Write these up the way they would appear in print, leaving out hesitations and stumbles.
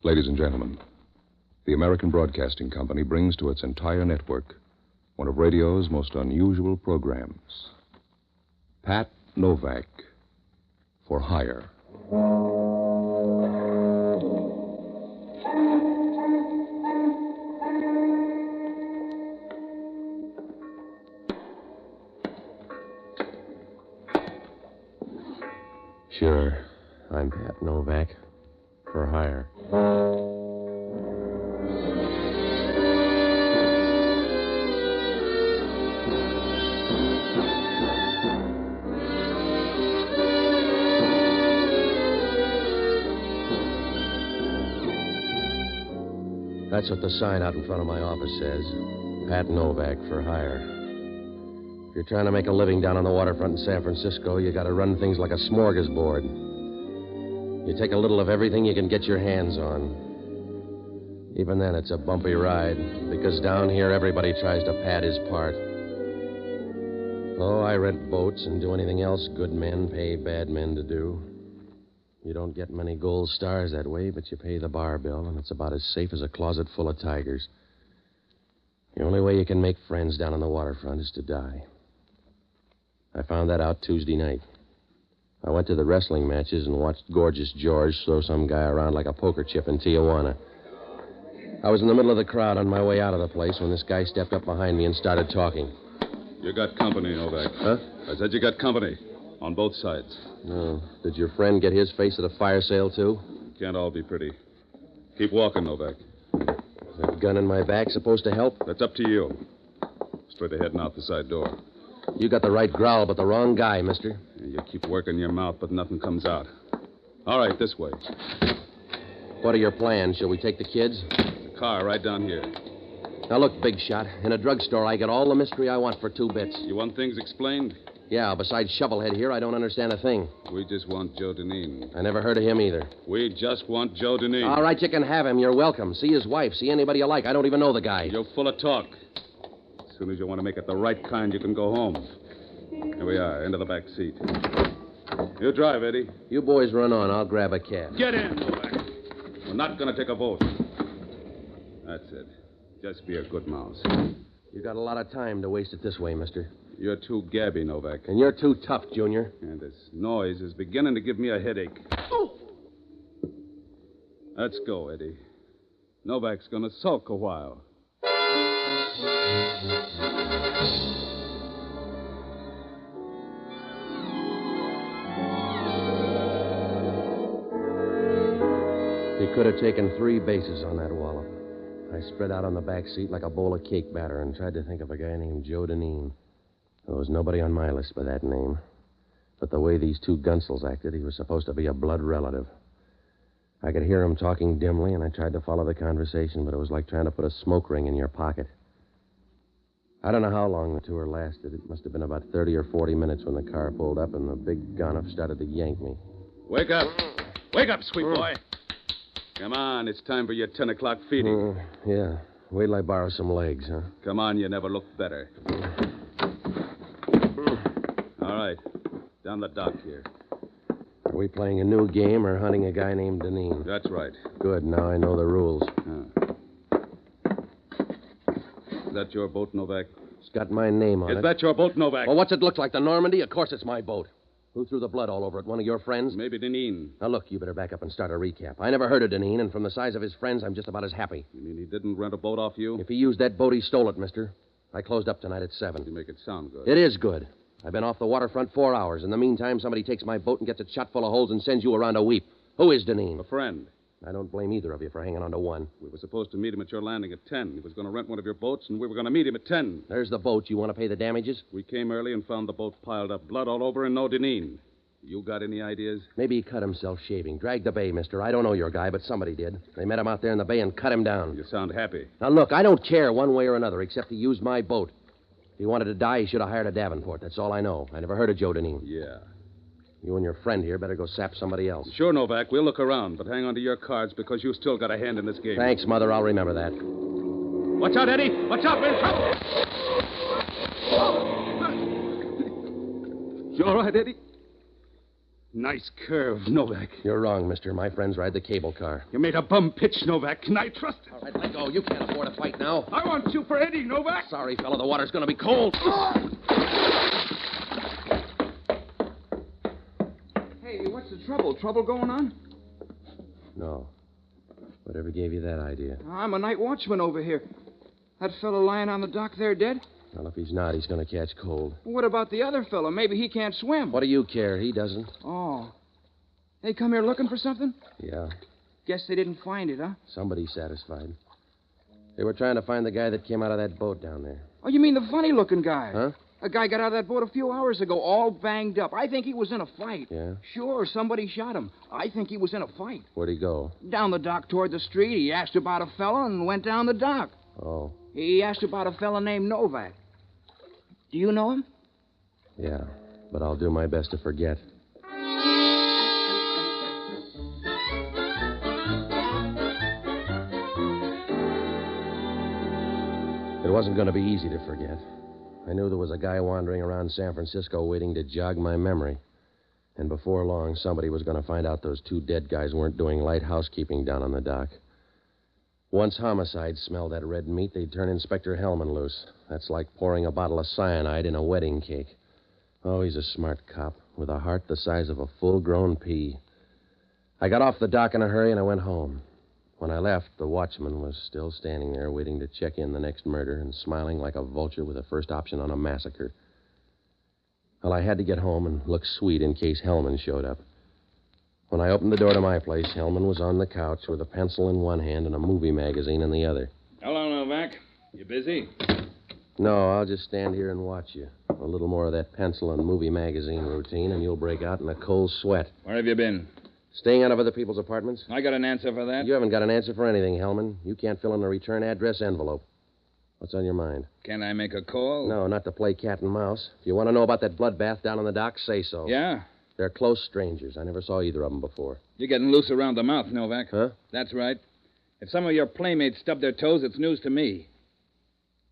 Ladies and gentlemen, the American Broadcasting Company brings to its entire network one of radio's most unusual programs. Pat Novak, for hire. Sure, I'm Pat Novak, for hire. That's what the sign out in front of my office says. Pat Novak, for hire. If you're trying to make a living down on the waterfront in San Francisco, you got to run things like a smorgasbord. You take a little of everything you can get your hands on. Even then, it's a bumpy ride, because down here, everybody tries to pad his part. Oh, I rent boats and do anything else good men pay bad men to do. You don't get many gold stars that way, but you pay the bar bill, and it's about as safe as a closet full of tigers. The only way you can make friends down on the waterfront is to die. I found that out Tuesday night. I went to the wrestling matches and watched Gorgeous George throw some guy around like a poker chip in Tijuana. I was in the middle of the crowd on my way out of the place when this guy stepped up behind me and started talking. You got company, Novak. Huh? I said you got company. On both sides. Oh. Did your friend get his face at a fire sale, too? Can't all be pretty. Keep walking, Novak. Is that gun in my back supposed to help? That's up to you. Straight ahead and out the side door. You got the right growl, but the wrong guy, mister. You keep working your mouth, but nothing comes out. All right, this way. What are your plans? Shall we take the kids? The car right down here. Now, look, big shot. In a drugstore, I get all the mystery I want for 2 bits. You want things explained? Yeah, besides Shovelhead here, I don't understand a thing. We just want Joe Deneen. I never heard of him either. We just want Joe Deneen. All right, you can have him. You're welcome. See his wife. See anybody you like. I don't even know the guy. You're full of talk. As soon as you want to make it the right kind, you can go home. Here we are, into the back seat. You drive, Eddie. You boys run on. I'll grab a cab. Get in, Novak. We're not going to take a vote. That's it. Just be a good mouse. You got a lot of time to waste it this way, mister. You're too gabby, Novak. And you're too tough, Junior. And this noise is beginning to give me a headache. Oh! Let's go, Eddie. Novak's going to sulk a while. He could have taken 3 bases on that wallop. I spread out on the back seat like a bowl of cake batter and tried to think of a guy named Joe Deneen. There was nobody on my list by that name. But the way these 2 gunsels acted, he was supposed to be a blood relative. I could hear him talking dimly, and I tried to follow the conversation, but it was like trying to put a smoke ring in your pocket. I don't know how long the tour lasted. It must have been about 30 or 40 minutes when the car pulled up and the big gun started to yank me. Wake up. Wake up, sweet boy. Come on, it's time for your 10 o'clock feeding. Yeah. Wait till I borrow some legs, huh? Come on, you never looked better. All right. Down the dock here. Are we playing a new game or hunting a guy named Deneen? That's right. Good. Now I know the rules. Is that your boat, Novak? It's got my name on it. Is that your boat, Novak? Well, what's it look like? The Normandy? Of course it's my boat. Who threw the blood all over it? One of your friends? Maybe Deneen. Now, look, you better back up and start a recap. I never heard of Deneen, and from the size of his friends, I'm just about as happy. You mean he didn't rent a boat off you? If he used that boat, he stole it, mister. I closed up tonight at 7. You make it sound good. It is good. I've been off the waterfront 4 hours. In the meantime, somebody takes my boat and gets it shot full of holes and sends you around to weep. Who is Deneen? A friend. I don't blame either of you for hanging on to one. We were supposed to meet him at your landing at 10. He was going to rent one of your boats, and we were going to meet him at 10. There's the boat. You want to pay the damages? We came early and found the boat piled up, blood all over, and no Deneen. You got any ideas? Maybe he cut himself shaving. Dragged the bay, mister. I don't know your guy, but somebody did. They met him out there in the bay and cut him down. You sound happy. Now, look, I don't care one way or another, except he used my boat. If he wanted to die, he should have hired a Davenport. That's all I know. I never heard of Joe Deneen. Yeah. You and your friend here better go sap somebody else. Sure, Novak. We'll look around, but hang on to your cards because you still got a hand in this game. Thanks, Mother. I'll remember that. Watch out, Eddie. Watch out. We're in trouble. You all right, Eddie? Nice curve, Novak. You're wrong, mister. My friends ride the cable car. You made a bum pitch, Novak. Can I trust it? All right, let go. You can't afford a fight now. I want you for Eddie, Novak. Sorry, fella. The water's going to be cold. Hey, what's the trouble? Trouble going on? No. Whatever gave you that idea? I'm a night watchman over here. That fellow lying on the dock there dead? Well, if he's not, he's going to catch cold. What about the other fellow? Maybe he can't swim. What do you care? He doesn't. Oh. They come here looking for something? Yeah. Guess they didn't find it, huh? Somebody's satisfied. They were trying to find the guy that came out of that boat down there. Oh, you mean the funny-looking guy? Huh? A guy got out of that boat a few hours ago, all banged up. I think he was in a fight. Yeah? Sure, somebody shot him. I think he was in a fight. Where'd he go? Down the dock toward the street. He asked about a fella and went down the dock. Oh. He asked about a fella named Novak. Do you know him? Yeah, but I'll do my best to forget. It wasn't going to be easy to forget. I knew there was a guy wandering around San Francisco waiting to jog my memory. And before long, somebody was going to find out those two dead guys weren't doing light housekeeping down on the dock. Once homicides smelled that red meat, they'd turn Inspector Hellman loose. That's like pouring a bottle of cyanide in a wedding cake. Oh, he's a smart cop, with a heart the size of a full-grown pea. I got off the dock in a hurry and I went home. When I left, the watchman was still standing there waiting to check in the next murder and smiling like a vulture with the first option on a massacre. Well, I had to get home and look sweet in case Hellman showed up. When I opened the door to my place, Hellman was on the couch with a pencil in one hand and a movie magazine in the other. Hello, Novak. You busy? No, I'll just stand here and watch you. A little more of that pencil and movie magazine routine, and you'll break out in a cold sweat. Where have you been? Staying out of other people's apartments? I got an answer for that. You haven't got an answer for anything, Hellman. You can't fill in a return address envelope. What's on your mind? Can I make a call? No, not to play cat and mouse. If you want to know about that bloodbath down on the dock, say so. Yeah? They're close strangers. I never saw either of them before. You're getting loose around the mouth, Novak. Huh? That's right. If some of your playmates stub their toes, it's news to me.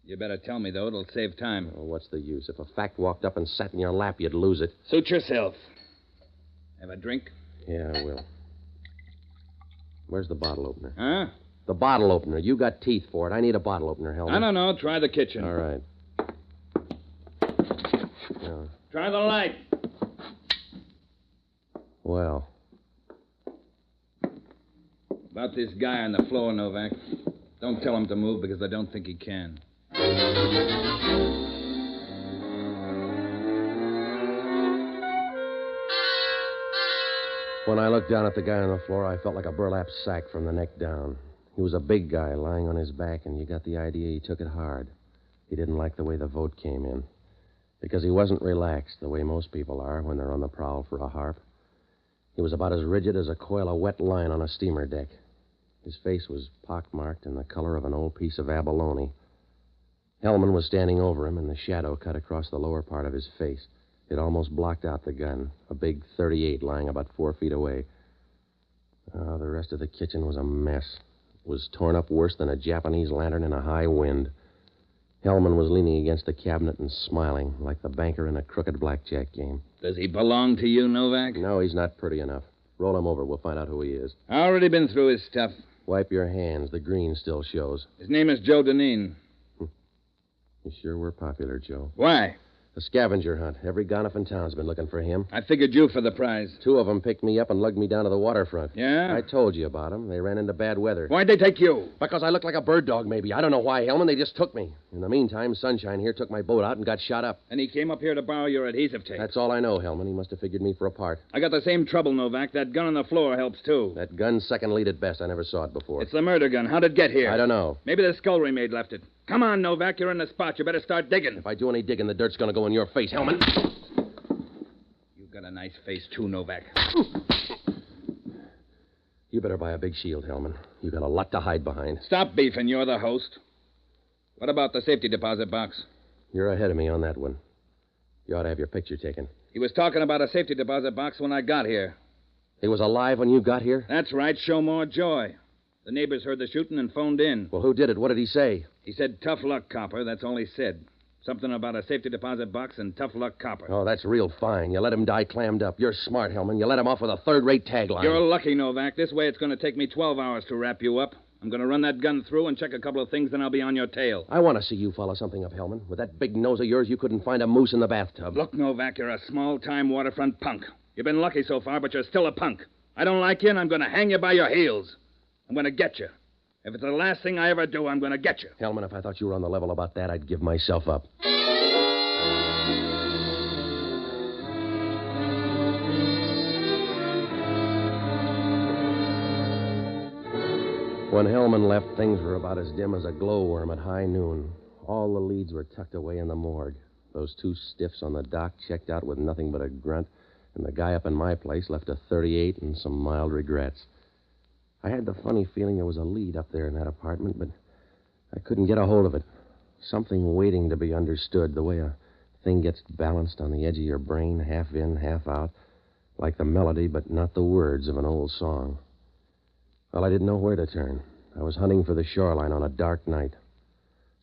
You better tell me, though. It'll save time. Oh, what's the use? If a fact walked up and sat in your lap, you'd lose it. Suit yourself. Have a drink? Yeah, I will. Where's the bottle opener? Huh? The bottle opener. You got teeth for it. I need a bottle opener, Hellman. I don't know. Try the kitchen. All right. Yeah. Try the light. Well, About this guy on the floor, Novak. Don't tell him to move because I don't think he can. when I looked down at the guy on the floor, I felt like a burlap sack from the neck down. He was a big guy lying on his back, and you got the idea he took it hard. He didn't like the way the vote came in. Because he wasn't relaxed the way most people are when they're on the prowl for a harp. He was about as rigid as a coil of wet line on a steamer deck. His face was pockmarked and the color of an old piece of abalone. Hellman was standing over him, and the shadow cut across the lower part of his face. It almost blocked out the gun, a big .38 lying about 4 feet away. Oh, the rest of the kitchen was a mess. It was torn up worse than a Japanese lantern in a high wind. Hellman was leaning against the cabinet and smiling, like the banker in a crooked blackjack game. Does he belong to you, Novak? No, he's not pretty enough. Roll him over. We'll find out who he is. I already been through his stuff. Wipe your hands. The green still shows. His name is Joe Deneen. You sure were popular, Joe. Why? A scavenger hunt. Every gonif in town's been looking for him. I figured you for the prize. 2 of them picked me up and lugged me down to the waterfront. Yeah? I told you about them. They ran into bad weather. Why'd they take you? Because I looked like a bird dog, maybe. I don't know why, Hellman. They just took me. In the meantime, Sunshine here took my boat out and got shot up. And he came up here to borrow your adhesive tape. That's all I know, Hellman. He must have figured me for a part. I got the same trouble, Novak. That gun on the floor helps, too. That gun's second lead at best. I never saw it before. It's the murder gun. How'd it get here? I don't know. Maybe the scullery maid left it. Come on, Novak. You're in the spot. You better start digging. If I do any digging, the dirt's going to go in your face, Hellman. You've got a nice face, too, Novak. You better buy a big shield, Hellman. You got a lot to hide behind. Stop beefing. You're the host. What about the safety deposit box? You're ahead of me on that one. You ought to have your picture taken. He was talking about a safety deposit box when I got here. He was alive when you got here? That's right. Show more joy. The neighbors heard the shooting and phoned in. Well, who did it? What did he say? He said, tough luck, copper. That's all he said. Something about a safety deposit box and tough luck copper. Oh, that's real fine. You let him die clammed up. You're smart, Hellman. You let him off with a third-rate tagline. You're lucky, Novak. This way it's going to take me 12 hours to wrap you up. I'm going to run that gun through and check a couple of things, then I'll be on your tail. I want to see you follow something up, Hellman. With that big nose of yours, you couldn't find a moose in the bathtub. Look, Novak, you're a small-time waterfront punk. You've been lucky so far, but you're still a punk. I don't like you, and I'm going to hang you by your heels. I'm going to get you. If it's the last thing I ever do, I'm going to get you. Hellman, if I thought you were on the level about that, I'd give myself up. When Hellman left, things were about as dim as a glowworm at high noon. All the leads were tucked away in the morgue. Those two stiffs on the dock checked out with nothing but a grunt, and the guy up in my place left a .38 and some mild regrets. I had the funny feeling there was a lead up there in that apartment, but I couldn't get a hold of it. Something waiting to be understood, the way a thing gets balanced on the edge of your brain, half in, half out, like the melody but not the words of an old song. Well, I didn't know where to turn. I was hunting for the shoreline on a dark night.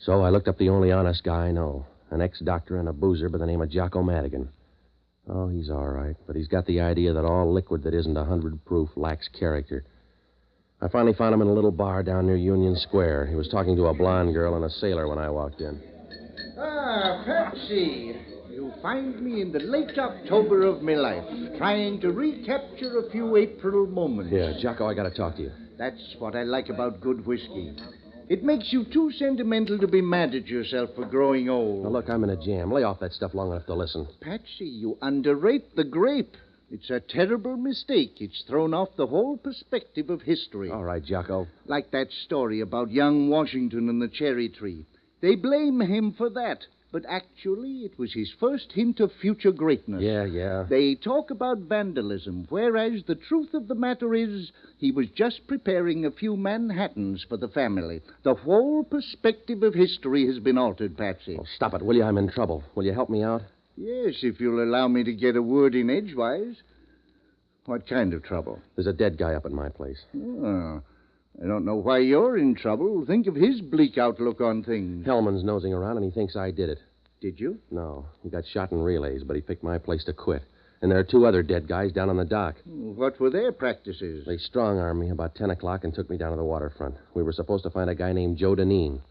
So I looked up the only honest guy I know, an ex-doctor and a boozer by the name of Jocko Madigan. Oh, he's all right, but he's got the idea that all liquid that isn't 100 proof lacks character. I finally found him in a little bar down near Union Square. He was talking to a blonde girl and a sailor when I walked in. Ah, Patsy. You find me in the late October of my life, trying to recapture a few April moments. Yeah, Jocko, I got to talk to you. That's what I like about good whiskey. It makes you too sentimental to be mad at yourself for growing old. Now, look, I'm in a jam. Lay off that stuff long enough to listen. Patsy, you underrate the grape. It's a terrible mistake. It's thrown off the whole perspective of history. All right, Jocko. Like that story about young Washington and the cherry tree. They blame him for that. But actually, it was his first hint of future greatness. Yeah. They talk about vandalism, whereas the truth of the matter is he was just preparing a few Manhattans for the family. The whole perspective of history has been altered, Patsy. Oh, stop it, will you? I'm in trouble. Will you help me out? Yes, if you'll allow me to get a word in edgewise. What kind of trouble? There's a dead guy up at my place. Oh, I don't know why you're in trouble. Think of his bleak outlook on things. Hellman's nosing around, and he thinks I did it. Did you? No, he got shot in relays, but he picked my place to quit. And there are two other dead guys down on the dock. What were their practices? They strong-armed me about 10 o'clock and took me down to the waterfront. We were supposed to find a guy named Joe Deneen,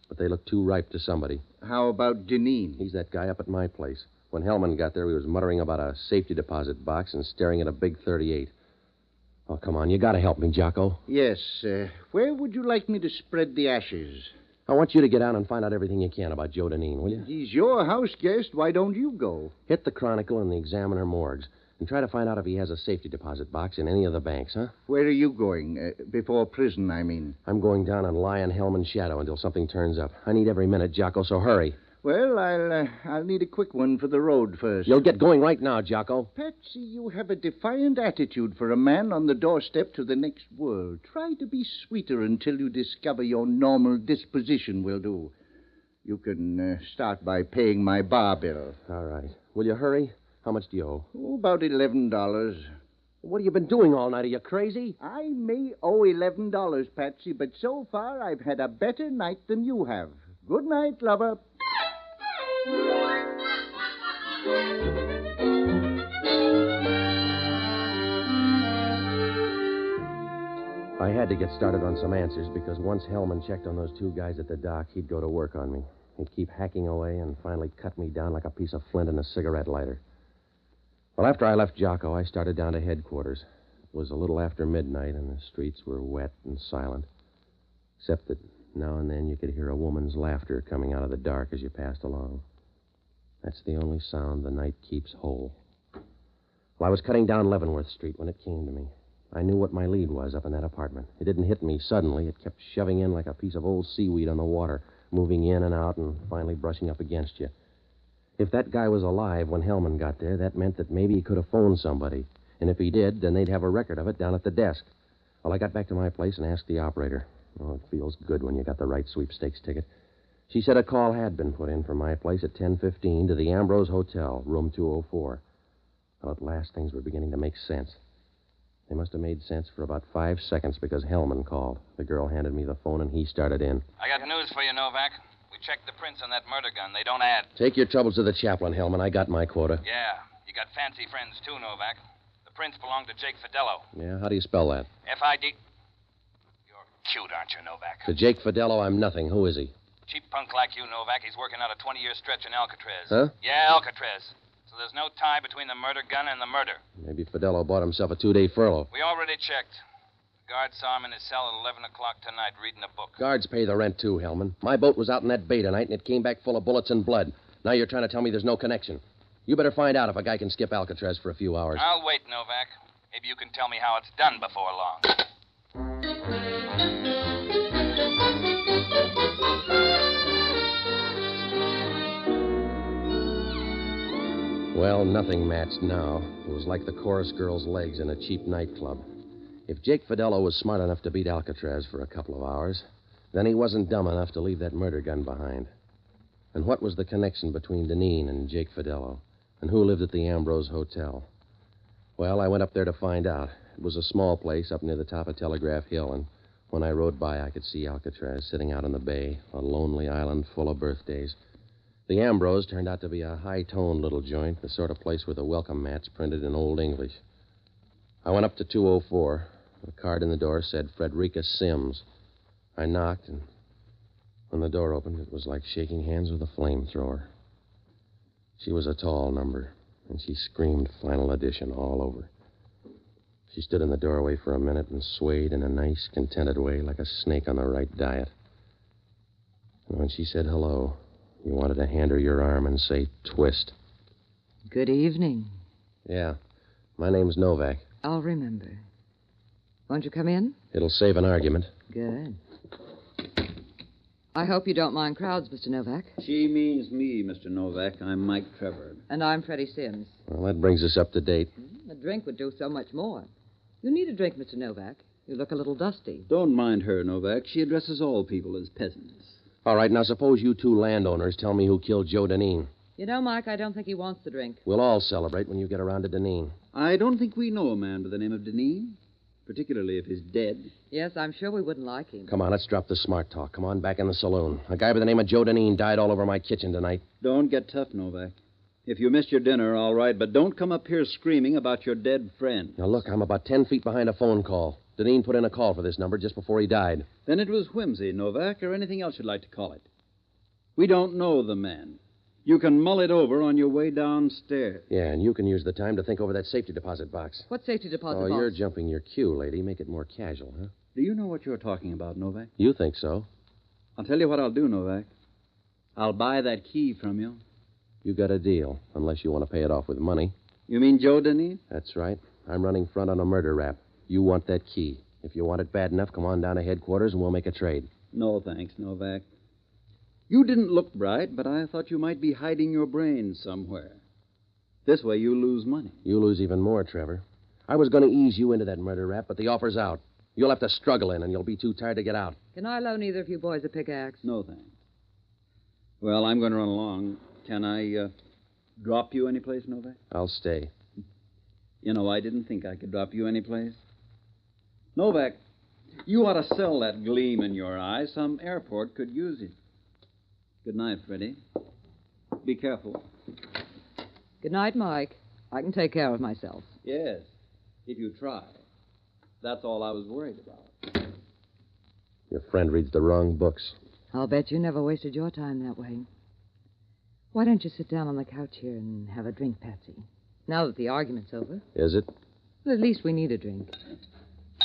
but they looked too ripe to somebody. How about Deneen? He's that guy up at my place. When Hellman got there, he was muttering about a safety deposit box and staring at a big .38. Oh, come on, you gotta help me, Jocko. Yes, where would you like me to spread the ashes? I want you to get down and find out everything you can about Joe Deneen, will you? He's your house guest. Why don't you go? Hit the Chronicle and the Examiner morgues and try to find out if he has a safety deposit box in any of the banks, huh? Where are you going? Before prison, I mean. I'm going down and lie in Hellman's shadow until something turns up. I need every minute, Jocko, so hurry. Well, I'll need a quick one for the road first. You'll get going right now, Jocko. Patsy, you have a defiant attitude for a man on the doorstep to the next world. Try to be sweeter until you discover your normal disposition will do. You can start by paying my bar bill. All right. Will you hurry? How much do you owe? Oh, about $11. What have you been doing all night? Are you crazy? I may owe $11, Patsy, but so far I've had a better night than you have. Good night, lover. I had to get started on some answers because once Hellman checked on those two guys at the dock, he'd go to work on me. He'd keep hacking away and finally cut me down like a piece of flint in a cigarette lighter. Well, after I left Jocko, I started down to headquarters. It was a little after midnight, and the streets were wet and silent, except that now and then you could hear a woman's laughter coming out of the dark as you passed along. That's the only sound the night keeps whole. Well, I was cutting down Leavenworth Street when it came to me. I knew what my lead was up in that apartment. It didn't hit me suddenly. It kept shoving in like a piece of old seaweed on the water, moving in and out and finally brushing up against you. If that guy was alive when Hellman got there, that meant that maybe he could have phoned somebody. And if he did, then they'd have a record of it down at the desk. Well, I got back to my place and asked the operator. Oh, it feels good when you got the right sweepstakes ticket. She said a call had been put in from my place at 10:15 to the Ambrose Hotel, room 204. Well, at last, things were beginning to make sense. They must have made sense for about 5 seconds because Hellman called. The girl handed me the phone, and he started in. I got news for you, Novak. We checked the prints on that murder gun. They don't add. Take your troubles to the chaplain, Hellman. I got my quota. Yeah, you got fancy friends, too, Novak. The prints belong to Jake Fidello. Yeah, how do you spell that? F-I-D... You're cute, aren't you, Novak? To Jake Fidello, I'm nothing. Who is he? Cheap punk like you, Novak. He's working out a 20-year stretch in Alcatraz. Huh? Yeah, Alcatraz. So there's no tie between the murder gun and the murder. Maybe Fidello bought himself a 2-day furlough. We already checked. The guard saw him in his cell at 11 o'clock tonight reading a book. Guards pay the rent, too, Hellman. My boat was out in that bay tonight, and it came back full of bullets and blood. Now you're trying to tell me there's no connection. You better find out if a guy can skip Alcatraz for a few hours. I'll wait, Novak. Maybe you can tell me how it's done before long. Well, nothing matched now. It was like the chorus girl's legs in a cheap nightclub. If Jake Fidello was smart enough to beat Alcatraz for a couple of hours, then he wasn't dumb enough to leave that murder gun behind. And what was the connection between Deneen and Jake Fidello? And who lived at the Ambrose Hotel? Well, I went up there to find out. It was a small place up near the top of Telegraph Hill, and when I rode by, I could see Alcatraz sitting out on the bay, a lonely island full of birthdays. The Ambrose turned out to be a high-toned little joint, the sort of place with a welcome mats printed in Old English. I went up to 204. The card in the door said Frederica Sims. I knocked, and when the door opened, it was like shaking hands with a flamethrower. She was a tall number, and she screamed Final Edition all over. She stood in the doorway for a minute and swayed in a nice, contented way like a snake on the right diet. And when she said hello, you wanted to hand her your arm and say, twist. Good evening. Yeah, my name's Novak. I'll remember. Won't you come in? It'll save an argument. Good. I hope you don't mind crowds, Mr. Novak. She means me, Mr. Novak. I'm Mike Trevor. And I'm Freddie Sims. Well, that brings us up to date. A drink would do so much more. You need a drink, Mr. Novak. You look a little dusty. Don't mind her, Novak. She addresses all people as peasants. All right, now suppose you two landowners tell me who killed Joe Deneen. You know, Mike, I don't think he wants the drink. We'll all celebrate when you get around to Deneen. I don't think we know a man by the name of Deneen, particularly if he's dead. Yes, I'm sure we wouldn't like him. Come on, let's drop the smart talk. Come on, back in the saloon. A guy by the name of Joe Deneen died all over my kitchen tonight. Don't get tough, Novak. If you missed your dinner, all right, but don't come up here screaming about your dead friend. Now, look, I'm about 10 feet behind a phone call. Deneen put in a call for this number just before he died. Then it was whimsy, Novak, or anything else you'd like to call it. We don't know the man. You can mull it over on your way downstairs. Yeah, and you can use the time to think over that safety deposit box. What safety deposit Oh, box? you're jumping your cue, lady. Make it more casual, huh? Do you know what you're talking about, Novak? You think so. I'll tell you what I'll do, Novak. I'll buy that key from you. You got a deal, unless you want to pay it off with money. You mean Joe Deneen? That's right. I'm running front on a murder rap. You want that key. If you want it bad enough, come on down to headquarters and we'll make a trade. No, thanks, Novak. You didn't look bright, but I thought you might be hiding your brains somewhere. This way you lose money. You lose even more, Trevor. I was going to ease you into that murder rap, but the offer's out. You'll have to struggle in, and you'll be too tired to get out. Can I loan either of you boys a pickaxe? No, thanks. Well, I'm going to run along. Can I drop you anyplace, Novak? I'll stay. You know, I didn't think I could drop you anyplace. Novak, you ought to sell that gleam in your eye. Some airport could use it. Good night, Freddie. Be careful. Good night, Mike. I can take care of myself. Yes, if you try. That's all I was worried about. Your friend reads the wrong books. I'll bet you never wasted your time that way. Why don't you sit down on the couch here and have a drink, Patsy? Now that the argument's over. Is it? Well, at least we need a drink.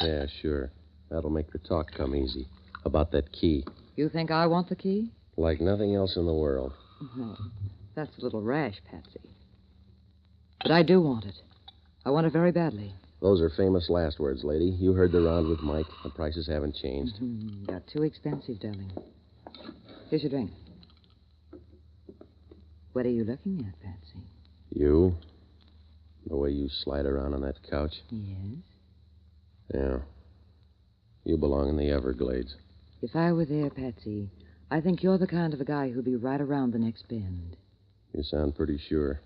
Yeah, sure. That'll make the talk come easy. About that key. You think I want the key? Like nothing else in the world. No, that's a little rash, Patsy. But I do want it. I want it very badly. Those are famous last words, lady. You heard the round with Mike. The prices haven't changed. Got too expensive, darling. Here's your drink. What are you looking at, Patsy? You? The way you slide around on that couch? Yes. Yeah. You belong in the Everglades. If I were there, Patsy, I think you're the kind of a guy who'll be right around the next bend. You sound pretty sure.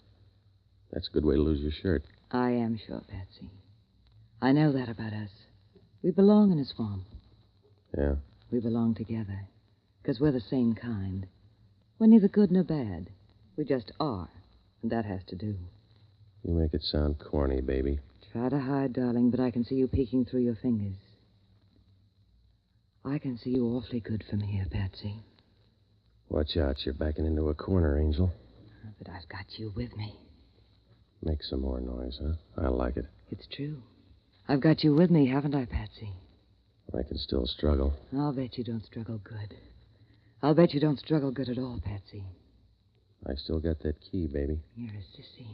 That's a good way to lose your shirt. I am sure, Patsy. I know that about us. We belong in a swamp. Yeah? We belong together. Because we're the same kind. We're neither good nor bad. We just are, and that has to do. You make it sound corny, baby. Try to hide, darling, but I can see you peeking through your fingers. I can see you awfully good from here, Patsy. Watch out, you're backing into a corner, Angel. But I've got you with me. Make some more noise, huh? I like it. It's true. I've got you with me, haven't I, Patsy? I can still struggle. I'll bet you don't struggle good. I'll bet you don't struggle good at all, Patsy. I still got that key, baby. You're a sissy.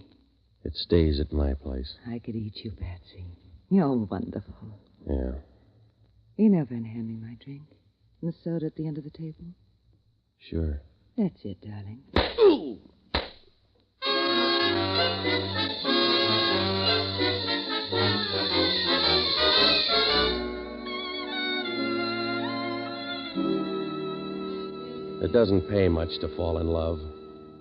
It stays at my place. I could eat you, Patsy. You're wonderful. Yeah. You know when hand me my drink? And the soda at the end of the table? Sure. That's it, darling. It doesn't pay much to fall in love.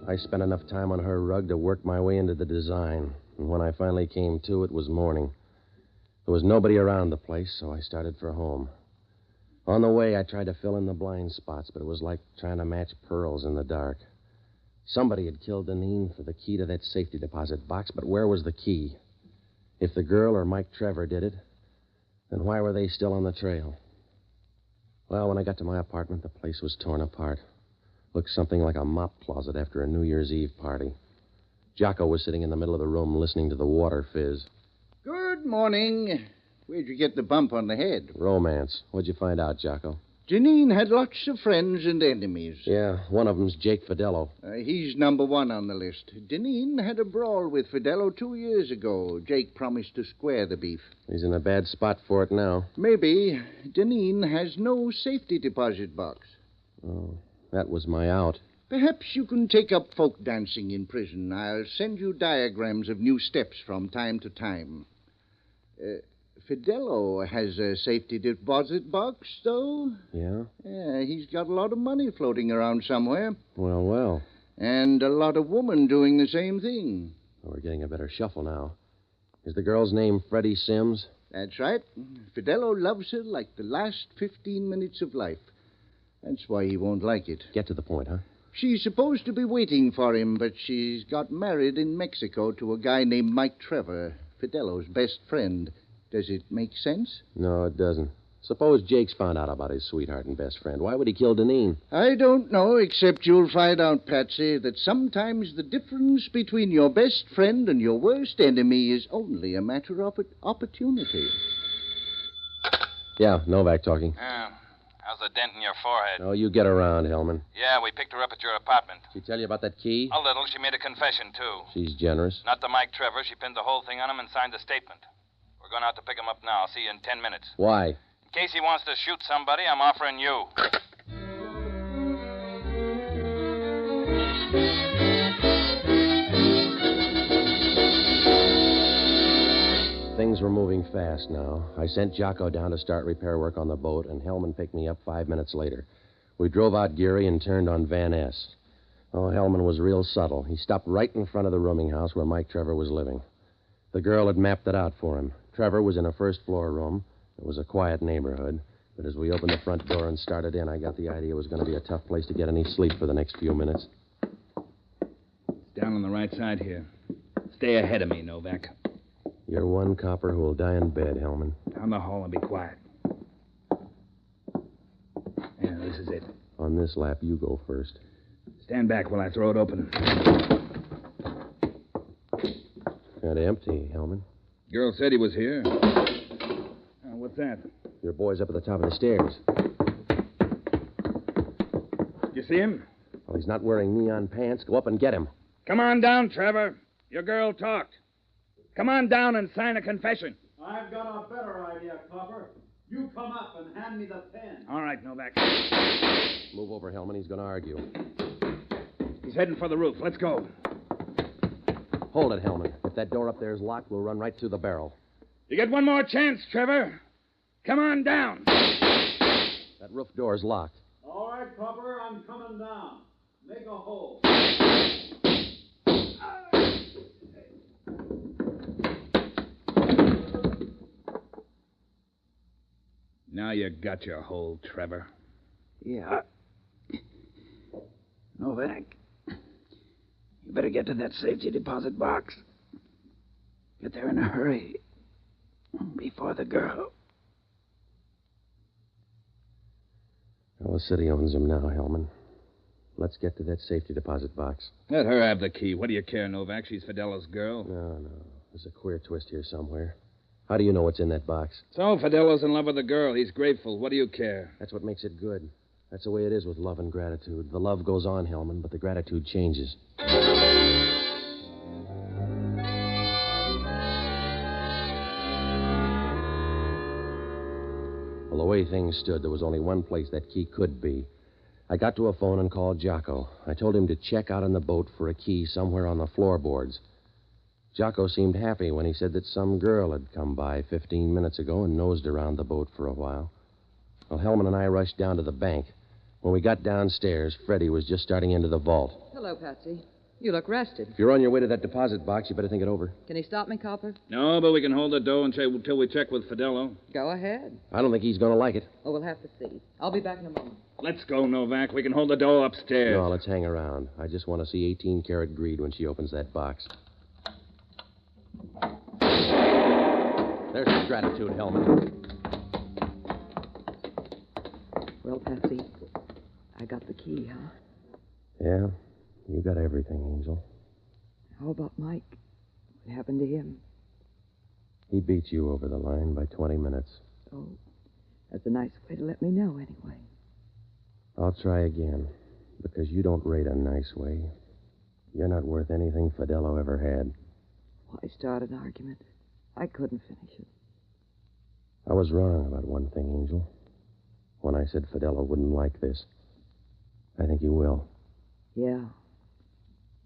I spent enough time on her rug to work my way into the design. And when I finally came to, it was morning. There was nobody around the place, so I started for home. On the way, I tried to fill in the blind spots, but it was like trying to match pearls in the dark. Somebody had killed Deneen for the key to that safety deposit box, but where was the key? If the girl or Mike Trevor did it, then why were they still on the trail? Well, when I got to my apartment, the place was torn apart. Looked something like a mop closet after a New Year's Eve party. Jocko was sitting in the middle of the room listening to the water fizz. Good morning. Where'd you get the bump on the head? Romance. What'd you find out, Jocko? Janine had lots of friends and enemies. Yeah, one of them's Jake Fidello. He's number one on the list. Janine had a brawl with Fidello 2 years ago. Jake promised to square the beef. He's in a bad spot for it now. Maybe. Janine has no safety deposit box. Oh, that was my out. Perhaps you can take up folk dancing in prison. I'll send you diagrams of new steps from time to time. Fidello has a safety deposit box, though. Yeah? Yeah, he's got a lot of money floating around somewhere. Well. And a lot of women doing the same thing. Well, we're getting a better shuffle now. Is the girl's name Freddie Sims? That's right. Fidello loves her like the last 15 minutes of life. That's why he won't like it. Get to the point, huh? She's supposed to be waiting for him, but she's got married in Mexico to a guy named Mike Trevor, Fidello's best friend. Does it make sense? No, it doesn't. Suppose Jake's found out about his sweetheart and best friend. Why would he kill Deneen? I don't know, except you'll find out, Patsy, that sometimes the difference between your best friend and your worst enemy is only a matter of opportunity. Yeah, Novak talking. Yeah. How's the dent in your forehead? Oh, you get around, Hellman. Yeah, we picked her up at your apartment. She tell you about that key? A little. She made a confession, too. She's generous. Not to Mike Trevor. She pinned the whole thing on him and signed a statement. We're going out to pick him up now. I'll see you in 10 minutes. Why? In case he wants to shoot somebody, I'm offering you. Things were moving fast now. I sent Jocko down to start repair work on the boat, and Hellman picked me up 5 minutes later. We drove out Geary and turned on Van Ness. Oh, Hellman was real subtle. He stopped right in front of the rooming house where Mike Trevor was living. The girl had mapped it out for him. Trevor was in a first-floor room. It was a quiet neighborhood. But as we opened the front door and started in, I got the idea it was going to be a tough place to get any sleep for the next few minutes. It's down on the right side here. Stay ahead of me, Novak. You're one copper who will die in bed, Hellman. Down the hall and be quiet. Yeah, this is it. On this lap, you go first. Stand back while I throw it open. Kind of empty, Hellman. Girl said he was here. What's that? Your boy's up at the top of the stairs. You see him? Well, he's not wearing neon pants. Go up and get him. Come on down, Trevor. Your girl talked. Come on down and sign a confession. I've got a better idea, Copper. You come up and hand me the pen. All right, Novak. Move over, Hellman. He's going to argue. He's heading for the roof. Let's go. Hold it, Hellman. If that door up there is locked, we'll run right through the barrel. You get one more chance, Trevor. Come on down. That roof door is locked. All right, Copper, I'm coming down. Make a hole. Now you got your hole, Trevor. Yeah. Novak, you better get to that safety deposit box. Get there in a hurry. Before the girl. Well, the city owns him now, Hellman. Let's get to that safety deposit box. Let her have the key. What do you care, Novak? She's Fidelo's girl. No. There's a queer twist here somewhere. How do you know what's in that box? So, Fidelo's in love with the girl. He's grateful. What do you care? That's what makes it good. That's the way it is with love and gratitude. The love goes on, Hellman, but the gratitude changes. Well, the way things stood, there was only one place that key could be. I got to a phone and called Jocko. I told him to check out on the boat for a key somewhere on the floorboards. Jocko seemed happy when he said that some girl had come by 15 minutes ago and nosed around the boat for a while. Well, Hellman and I rushed down to the bank. When we got downstairs, Freddie was just starting into the vault. Hello, Patsy. You look rested. If you're on your way to that deposit box, you better think it over. Can he stop me, Copper? No, but we can hold the dough until we check with Fidelo. Go ahead. I don't think he's going to like it. Oh, we'll have to see. I'll be back in a moment. Let's go, Novak. We can hold the dough upstairs. No, let's hang around. I just want to see 18-karat greed when she opens that box. There's the gratitude, Hellman. Well, Patsy, I got the key, huh? Yeah, you got everything, Angel. How about Mike? What happened to him? He beat you over the line by 20 minutes. Oh, that's a nice way to let me know, anyway. I'll try again, because you don't rate a nice way. You're not worth anything Fidelo ever had. Why start an argument? I couldn't finish it. I was wrong about one thing, Angel. When I said Fidelo wouldn't like this. I think he will. Yeah.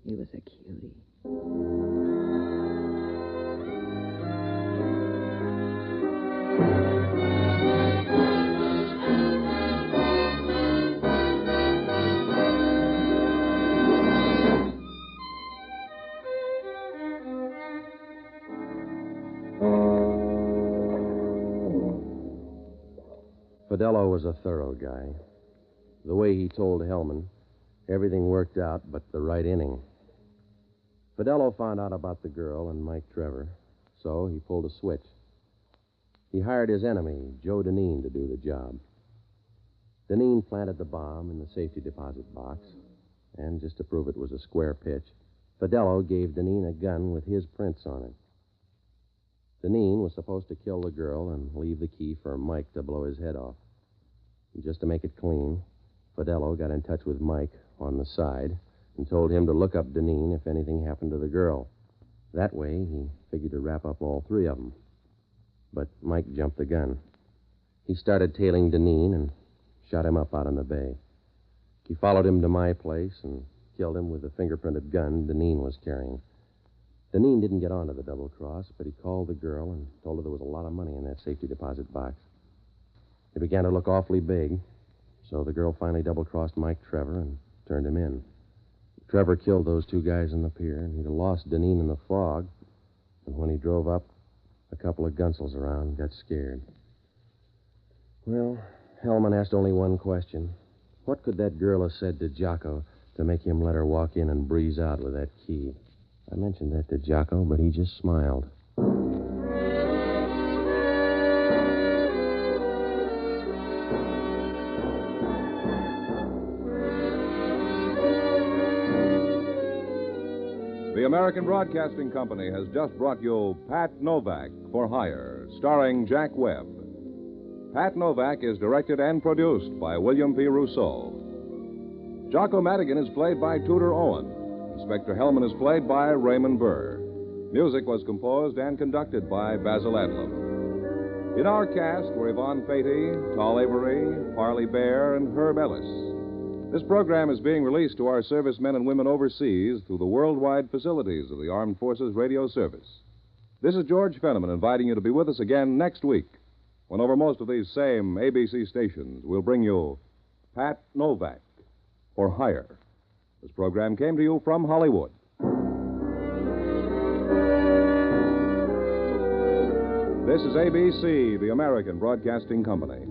He was a cutie. Fidelo was a thorough guy. The way he told Hellman, everything worked out but the right inning. Fidelo found out about the girl and Mike Trevor, so he pulled a switch. He hired his enemy, Joe Deneen, to do the job. Deneen planted the bomb in the safety deposit box, and just to prove it was a square pitch, Fidelo gave Deneen a gun with his prints on it. Deneen was supposed to kill the girl and leave the key for Mike to blow his head off. And just to make it clean, Fidelo got in touch with Mike on the side and told him to look up Deneen if anything happened to the girl. That way, he figured to wrap up all three of them. But Mike jumped the gun. He started tailing Deneen and shot him up out in the bay. He followed him to my place and killed him with the fingerprinted gun Deneen was carrying. Deneen didn't get onto the double cross, but he called the girl and told her there was a lot of money in that safety deposit box. It began to look awfully big, so the girl finally double-crossed Mike Trevor and turned him in. Trevor killed those two guys on the pier, and he'd lost Deneen in the fog. And when he drove up, a couple of gunsels around got scared. Well, Hellman asked only one question. What could that girl have said to Jocko to make him let her walk in and breeze out with that key? I mentioned that to Jocko, but he just smiled. The American Broadcasting Company has just brought you Pat Novak for Hire, starring Jack Webb. Pat Novak is directed and produced by William P. Rousseau. Jocko Madigan is played by Tudor Owen. Inspector Hellman is played by Raymond Burr. Music was composed and conducted by Basil Adlam. In our cast were Yvonne Patey, Tall Avery, Parley Bear, and Herb Ellis. This program is being released to our servicemen and women overseas through the worldwide facilities of the Armed Forces Radio Service. This is George Fenneman inviting you to be with us again next week, when over most of these same ABC stations we'll bring you Pat Novak for Hire. This program came to you from Hollywood. This is ABC, the American Broadcasting Company.